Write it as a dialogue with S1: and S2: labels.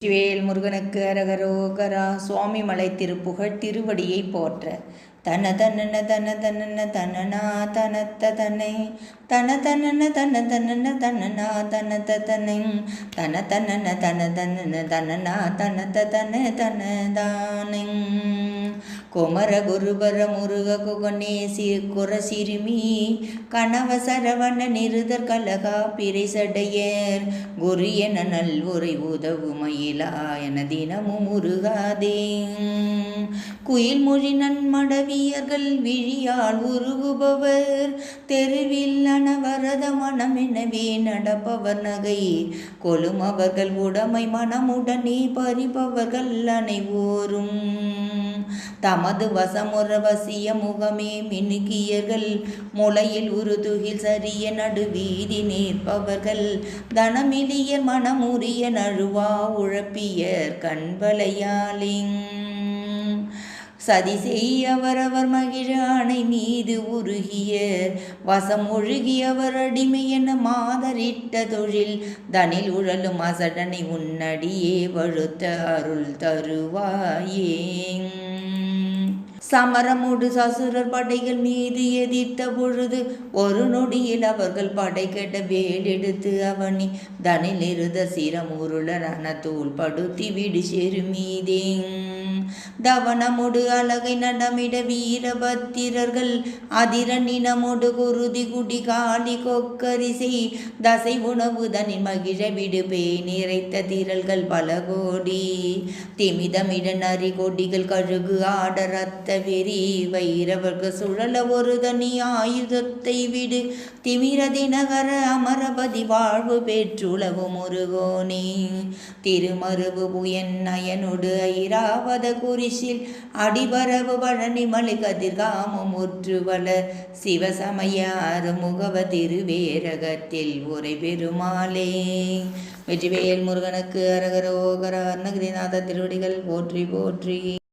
S1: வெற்றிவேல் முருகனுக்கு அரகரோகரா. சுவாமி மலை திருப்புகழ். திருவடியை போற்ற. தன தன்னன தன தன்னன தனனா தனத்த தன்னை தன தன்னன தன தன்னன தனனா தனத்த தன்னை தன தன்னன தன தன்னன தனனா தனத்த தன தனதானை குமர குருபர முருக குகநேசி குர சிறுமி கணவ சரவண நிருதர் கலகா பிரைசடையர் குரு என நல்வுரை உதவு மயிலா என தினமும் முருகாதே குயில் மொழி நன்மடவியர்கள் விழியால் உருகுபவர் தெருவில் அனவரத மனமெனவே நடப்பவர் நகை கொலும் அவர்கள் உடைமை மனமுடனே பறிப்பவர்கள் அனைவோரும் தமது வசமுற வசிய முகமே மினுக்கியர்கள் முளையில் உருதுகில் சரிய நடுவீதி நிற்பவர்கள் தனமிலியர் மனமுறிய நழுவா உழப்பியர் கண்வளையாலிங் சதி செய்யவரவர் மகிழ அணை மீது உருகிய வசம் ஒழுகியவர் அடிமை என மாதரிட்ட தொழில் தனில் உழலும் அசடனை உன்னடியே வழுத்த அருள் தருவாயே சமரமுடு சசுரர் படைகள் மீது எதிர்த்த பொழுது ஒரு நொடியில் அவர்கள் படை கெட்ட வேலெடுத்து அவனி தனில் இருத சிரமுருளன தூள் படுத்தி விடு செரு மீதே தவனமுடு அழகை நடமிட வீரபத்திரர்கள் அதிர நினமொடு குருதி குடி காலி கொக்கரிசை தசை உணவு தனில் மகிழ விடுபே நிறைத்த திரள்கள் பல கோடி திமிதமிட நரி கொடிகள் கழுகு ஆட ரத்த வெறி வைரவர்க்கு சுழல ஒரு தனி ஆயுதத்தை விடு திமிர தினகர அமரபதி வாழ்வு பெற்றுளவு முருகோனே திருமருவு புயன் நயனொடு ஐராவத குறிசில் அடிபரவு பழனி மலை கதிர்காமம் முற்றுவள சிவசமய அறுமுகவ திருவேரகத்தில் உரை பெருமாளே. வெற்றிவேல் முருகனுக்கு அரகரோகர. அருணகிரிநாத திருவடிகள் போற்றி போற்றி.